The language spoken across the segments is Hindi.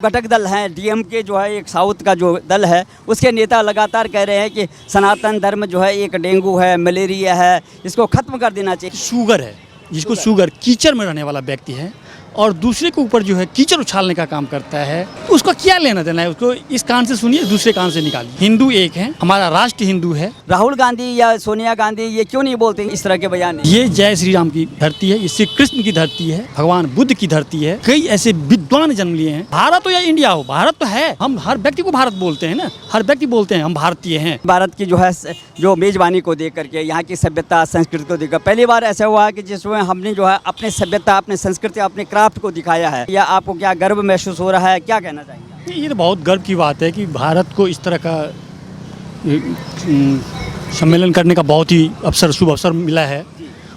घटक दल हैं डीएमके जो है एक साउथ का जो दल है उसके नेता लगातार कह रहे हैं कि सनातन धर्म जो है एक डेंगू है, मलेरिया है, इसको खत्म कर देना चाहिए। शुगर है, जिसको शुगर कीचड़ में रहने वाला व्यक्ति है और दूसरे के ऊपर जो है कीचड़ उछालने का काम करता है, उसको क्या लेना देना है? उसको इस कान से सुनिए, दूसरे कान से निकालिए। हिंदू एक है, हमारा राष्ट्र हिंदू है। राहुल गांधी या सोनिया गांधी ये क्यों नहीं बोलते इस तरह के बयान? ये जय श्री राम की धरती है, ये श्री कृष्ण की धरती है, भगवान बुद्ध की धरती है। कई ऐसे विद्वान जन्म लिए हैं। भारत हो या इंडिया हो, भारत तो है। हम हर व्यक्ति को भारत बोलते हैं ना, हर व्यक्ति बोलते हैं हम भारतीय हैं। भारत की जो है जो मेजबानी को देख करके, यहाँ की सभ्यता संस्कृति को देखकर पहली बार ऐसा हुआ है कि जिसमें हमने जो है अपने सभ्यता, अपने संस्कृति, अपने क्राफ्ट को दिखाया है। या आपको क्या गर्व महसूस हो रहा है, क्या कहना चाहेंगे? ये तो बहुत गर्व की बात है कि भारत को इस तरह का सम्मेलन करने का बहुत ही शुभ अवसर मिला है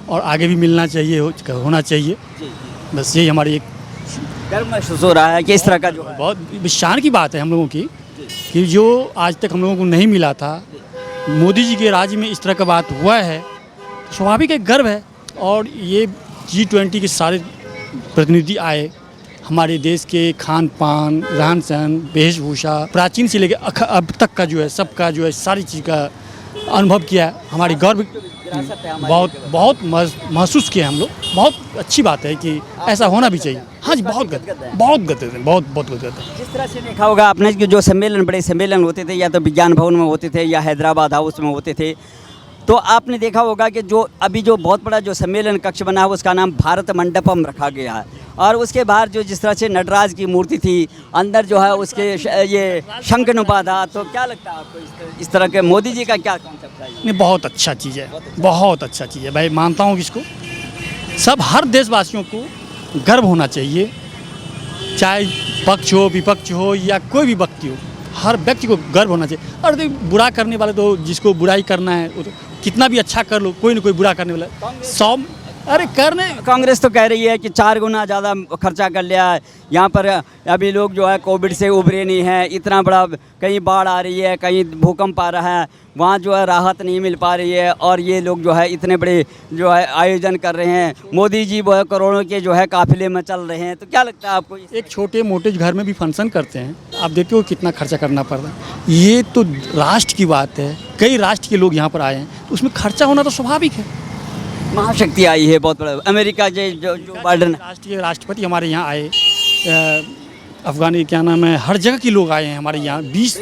और आगे भी मिलना चाहिए, होना चाहिए। बस यही हमारी एक गर्व महसूस हो रहा है कि इस तरह का जो है बहुत शान की बात है हम लोगों की कि जो आज तक हम लोगों को नहीं मिला था। मोदी जी के राज्य में इस तरह का बात हुआ है, तो स्वाभाविक एक गर्व है। और ये G20 के सारे प्रतिनिधि आए, हमारे देश के खान पान, रहन सहन, वेशभूषा, प्राचीन से लेकर अब तक का जो है सबका जो है सारी चीज़ का अनुभव किया। हमारी गर्व बहुत महसूस किया हम लोग। बहुत अच्छी बात है कि ऐसा होना भी चाहिए। हाँ जी, बहुत गदगद है, बहुत गदगद है। जिस तरह से देखा होगा आपने कि जो सम्मेलन, बड़े सम्मेलन होते थे, या तो विज्ञान भवन में होते थे या हैदराबाद हाउस में होते थे, तो आपने देखा होगा कि जो अभी जो बहुत बड़ा जो सम्मेलन कक्ष बना है उसका नाम भारत मंडपम रखा गया है। और उसके बाहर जो जिस तरह से नटराज की मूर्ति थी, अंदर जो है उसके ये शंखनुपा था। तो क्या लगता है आपको इस तरह के मोदी जी का क्या कॉन्सेप्ट है? नहीं, बहुत अच्छा चीज़ है, बहुत अच्छा चीज़ है भाई, मानता हूँ इसको। सब हर देशवासियों को गर्व होना चाहिए, चाहे पक्ष हो, विपक्ष हो या कोई भी व्यक्ति हो, हर व्यक्ति को गर्व होना चाहिए। और बुरा करने वाले तो जिसको बुराई करना है वो तो कितना भी अच्छा कर लो, कोई ना कोई बुरा करने वाला 100 करने। कांग्रेस तो कह रही है कि 4 गुना ज़्यादा खर्चा कर लिया है। यहाँ पर अभी लोग जो है कोविड से उभरे नहीं हैं, इतना बड़ा कहीं बाढ़ आ रही है, कहीं भूकंप आ रहा है, वहाँ जो है राहत नहीं मिल पा रही है। और ये लोग जो है इतने बड़े जो है आयोजन कर रहे हैं, मोदी जी वो है करोड़ों के जो है काफिले में चल रहे हैं। तो क्या लगता है आपको? एक छोटे मोटे घर में भी फंक्शन करते हैं, आप देखते हो कितना खर्चा करना पड़ रहा है। ये तो राष्ट्र की बात है, कई राष्ट्र के लोग यहाँ पर आए हैं, तो उसमें खर्चा होना तो स्वाभाविक है। महाशक्ति आई है बहुत बड़ा, अमेरिका के जो बाइडेन राष्ट्रपति हमारे यहाँ आए, अफगानी क्या नाम है, हर जगह के लोग आए हैं हमारे यहाँ, 20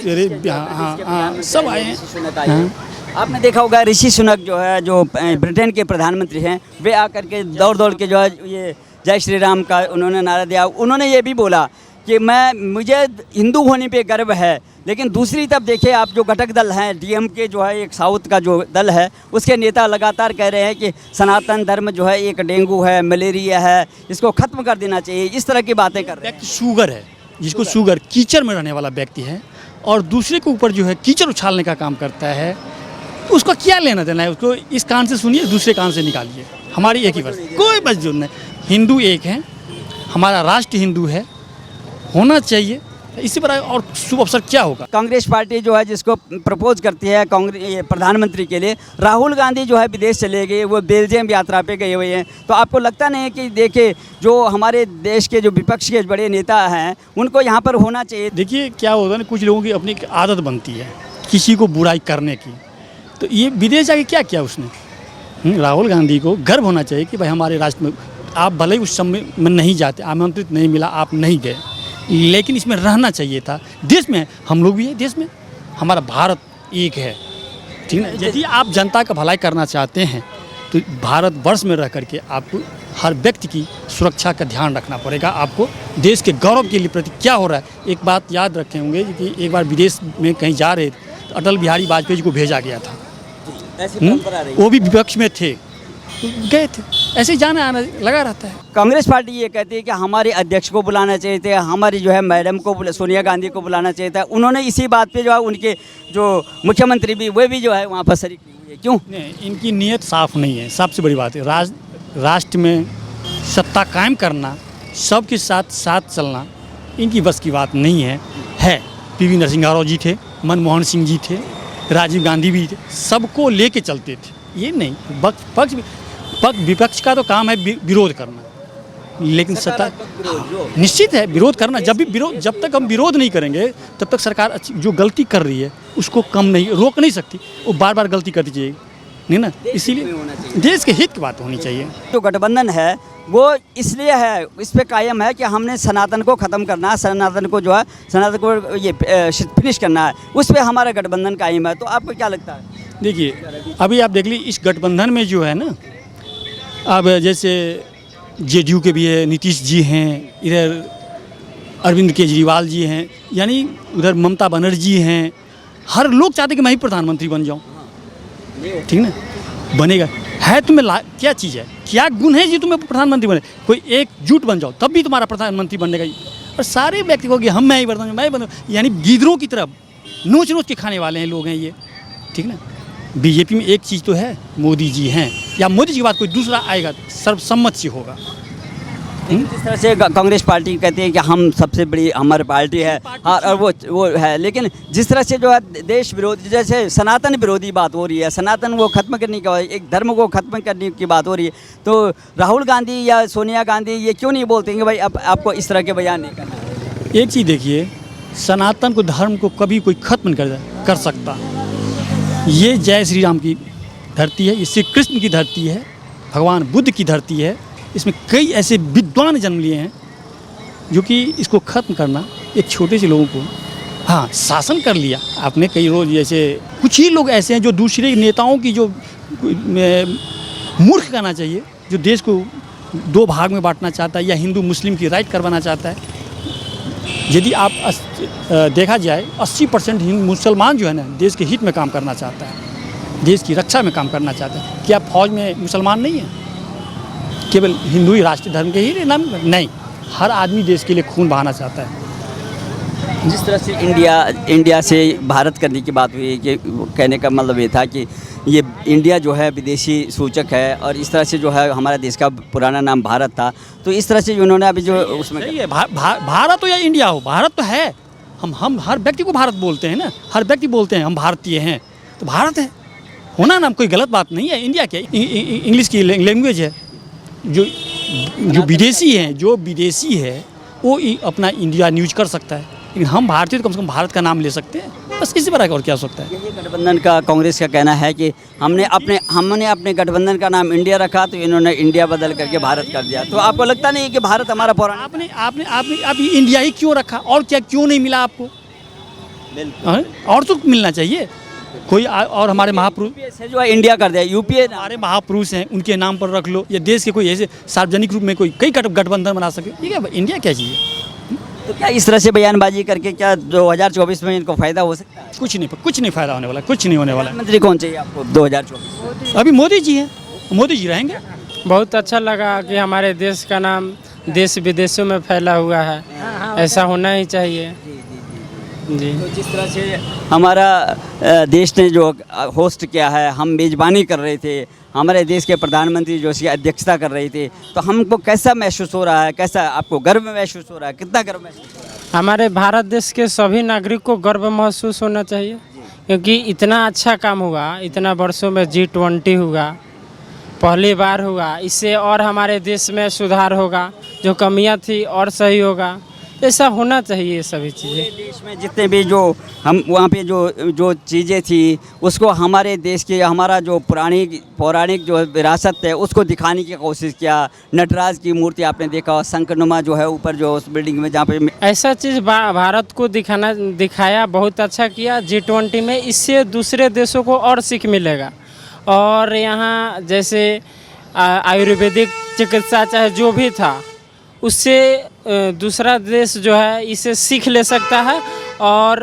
सब आए हैं। आपने देखा होगा ऋषि सुनक जो है, जो ब्रिटेन के प्रधानमंत्री हैं, वे आकर के दौड़ के जो है ये जय श्री राम का उन्होंने नारा दिया। उन्होंने ये भी बोला कि मुझे हिंदू होने पे गर्व है। लेकिन दूसरी तरफ देखिए आप, जो घटक दल हैं डीएमके जो है एक साउथ का जो दल है उसके नेता लगातार कह रहे हैं कि सनातन धर्म जो है एक डेंगू है, मलेरिया है, इसको खत्म कर देना चाहिए। इस तरह की बातें कर रहे हैं। शुगर है, जिसको शुगर कीचड़ में रहने वाला व्यक्ति है और दूसरे के ऊपर जो है कीचड़ उछालने का काम करता है, उसको क्या लेना देना है? उसको इस कान से सुनिए, दूसरे कान से निकालिए। हमारी एक ही बात, कोई बस जो नहीं। हिंदू एक है, हमारा राष्ट्र हिंदू है, होना चाहिए। इसी पर और शुभ अवसर क्या होगा? कांग्रेस पार्टी जो है जिसको प्रपोज करती है कांग्रेस प्रधानमंत्री के लिए, राहुल गांधी जो है विदेश चले गए, वो बेल्जियम यात्रा पे गए हुए हैं। तो आपको लगता नहीं है कि देखिए जो हमारे देश के जो विपक्ष के बड़े नेता हैं उनको यहाँ पर होना चाहिए? देखिए क्या होता है ना, कुछ लोगों की अपनी आदत बनती है किसी को बुराई करने की। तो ये विदेश जाके क्या किया उसने? राहुल गांधी को गर्व होना चाहिए कि भाई हमारे राष्ट्र में आप भले ही उस समय में नहीं जाते, आमंत्रित नहीं मिला, आप नहीं गए, लेकिन इसमें रहना चाहिए था। देश में हम लोग भी है, देश में हमारा भारत एक है, ठीक है। यदि आप जनता का भलाई करना चाहते हैं तो भारत वर्ष में रह करके आपको हर व्यक्ति की सुरक्षा का ध्यान रखना पड़ेगा। आपको देश के गौरव के लिए प्रति क्या हो रहा है। एक बात याद रखे होंगे कि एक बार विदेश में कहीं जा रहे थे तो अटल बिहारी वाजपेयी जी को भेजा गया था, वो भी विपक्ष में थे, तो गए थे। ऐसे ही जाना आना लगा रहता है। कांग्रेस पार्टी ये कहती है कि हमारे अध्यक्ष को बुलाना चाहिए था, हमारी जो है मैडम को, सोनिया गांधी को बुलाना चाहिए था। उन्होंने इसी बात पे जो है उनके जो मुख्यमंत्री भी वे भी जो है वहाँ पर शरीक नहीं हुए। क्यों? नहीं, इनकी नीयत साफ नहीं है, सबसे बड़ी बात है। राष्ट्र में सत्ता कायम करना, सबके साथ साथ चलना इनकी बस की बात नहीं है। PV नरसिम्हा राव जी थे, मनमोहन सिंह जी थे, राजीव गांधी भी थे, सबको लेके चलते थे। ये नहीं, विपक्ष का तो काम है विरोध करना, लेकिन सत्ता निश्चित है विरोध करना, जब तक हम विरोध नहीं करेंगे तब तक सरकार जो गलती कर रही है उसको रोक नहीं सकती, वो बार बार गलती करती जाएगी, नहीं ना। इसीलिए देश के हित की बात होनी चाहिए। जो गठबंधन है वो इसलिए है, इस पे कायम है कि हमने सनातन को ख़त्म करना है, सनातन को ये फिनिश करना है, उस पे हमारा गठबंधन कायम है। तो आपको क्या लगता है? देखिए अभी आप देख लीजिए इस गठबंधन में जो है ना, अब जैसे जेडीयू के भी है, नीतीश जी हैं, इधर अरविंद केजरीवाल जी हैं, यानी उधर ममता बनर्जी हैं, हर लोग चाहते कि मैं ही प्रधानमंत्री बन जाऊं, ठीक ना। बनेगा है तुम्हें क्या चीज़ है, क्या गुण है जी तुम्हें प्रधानमंत्री बने? कोई एकजुट बन जाओ तब भी तुम्हारा प्रधानमंत्री बनने का। और सारे व्यक्ति को कि हम मैं ही बनूँ, मैं बनूँ, यानी गिदरों की तरफ नोच नोच के खाने वाले हैं लोग हैं ये, ठीक ना। बीजेपी में एक चीज़ तो है, मोदी जी हैं, या मोदी जी के बाद कोई दूसरा आएगा सर्वसम्मत से होगा। जिस तरह से कांग्रेस पार्टी कहती है कि हम सबसे बड़ी हमारी पार्टी है, और वो है, लेकिन जिस तरह से जो है देश विरोधी, जैसे सनातन विरोधी बात हो रही है, सनातन वो खत्म करने की, एक धर्म को खत्म करने की बात हो रही है, तो राहुल गांधी या सोनिया गांधी ये क्यों नहीं बोलते हैं कि भाई अब आपको इस तरह के बयान नहीं करना है? एक चीज़ देखिए, सनातन को धर्म को कभी कोई खत्म नहीं कर सकता। ये जय श्री राम की धरती है, ये श्री कृष्ण की धरती है, भगवान बुद्ध की धरती है। इसमें कई ऐसे विद्वान जन्म लिए हैं जो कि इसको ख़त्म करना एक छोटे से लोगों को, हाँ, शासन कर लिया आपने कई रोज, जैसे कुछ ही लोग ऐसे हैं जो दूसरे नेताओं की जो मूर्ख कहना चाहिए, जो देश को दो भाग में बांटना चाहता है या हिंदू मुस्लिम की राइट करवाना चाहता है। यदि आप देखा जाए 80% मुसलमान जो है ना देश के हित में काम करना चाहता है, देश की रक्षा में काम करना चाहता है। क्या फौज में मुसलमान नहीं है? केवल हिंदू ही राष्ट्रीय धर्म के ही नाम नहीं, हर आदमी देश के लिए खून बहाना चाहता है। जिस तरह से इंडिया से भारत करने की बात हुई, कि कहने का मतलब ये था कि ये इंडिया जो है विदेशी सूचक है, और इस तरह से जो है हमारा देश का पुराना नाम भारत था, तो इस तरह से उन्होंने अभी जो उसमें सही है, भारत हो या इंडिया हो, भारत तो है। हम हर व्यक्ति को भारत बोलते हैं ना, हर व्यक्ति बोलते हैं हम भारतीय हैं, तो भारत है होना ना, कोई गलत बात नहीं है। इंडिया क्या इंग्लिश की लैंग्वेज है, जो विदेशी है वो अपना इंडिया न्यूज कर सकता है, लेकिन हम भारतीय तो कम से कम भारत का नाम ले सकते हैं, बस इसी तरह का, और क्या हो सकता है। यही गठबंधन का कांग्रेस का कहना है कि हमने अपने गठबंधन का नाम इंडिया रखा, तो इन्होंने इंडिया बदल करके भारत कर दिया। तो आपको लगता नहीं है कि भारत हमारा पुराना? आपने इंडिया ही क्यों रखा, और क्या क्यों नहीं मिला आपको? और तो मिलना चाहिए कोई, और हमारे महापुरुष से जो है इंडिया कर दिया, यूपीए हमारे महापुरुष हैं उनके नाम पर रख लो, या देश के कोई ऐसे सार्वजनिक रूप में कोई कई गठबंधन बना सके, ठीक है। इंडिया क्या चाहिए? तो क्या इस तरह से बयानबाजी करके क्या 2024 में इनको फायदा हो सकता है? कुछ नहीं फायदा होने वाला, कुछ नहीं होने वाला। प्रधानमंत्री कौन चाहिए आपको 2024? अभी मोदी जी हैं, मोदी जी रहेंगे। बहुत अच्छा लगा कि हमारे देश का नाम देश विदेशों में फैला हुआ है, ऐसा होना ही चाहिए जी। तो जिस तरह से हमारा देश ने जो होस्ट किया है, हम मेज़बानी कर रहे थे, हमारे देश के प्रधानमंत्री जो उसकी अध्यक्षता कर रहे थे, तो हमको कैसा महसूस हो रहा है? कैसा आपको गर्व महसूस हो रहा है? कितना गर्व महसूस हो रहा है? हमारे भारत देश के सभी नागरिक को गर्व महसूस होना चाहिए, क्योंकि इतना अच्छा काम हुआ, इतना वर्षों में G20 हुआ, पहली बार हुआ। इससे और हमारे देश में सुधार होगा, जो कमियां थी और सही होगा, ऐसा होना चाहिए सभी चीज़ें। देश में जितने भी जो हम वहाँ पे जो चीज़ें थी, उसको हमारे देश के, हमारा जो पौराणिक जो विरासत है उसको दिखाने की कोशिश किया। नटराज की मूर्ति आपने देखा, शंखनुमा जो है ऊपर जो उस बिल्डिंग में, जहाँ पे ऐसा चीज़ भारत को दिखाया, बहुत अच्छा किया G20 में। इससे दूसरे देशों को और सीख मिलेगा, और यहाँ जैसे आयुर्वेदिक चिकित्सा चाहे जो भी था, उससे दूसरा देश जो है इसे सीख ले सकता है, और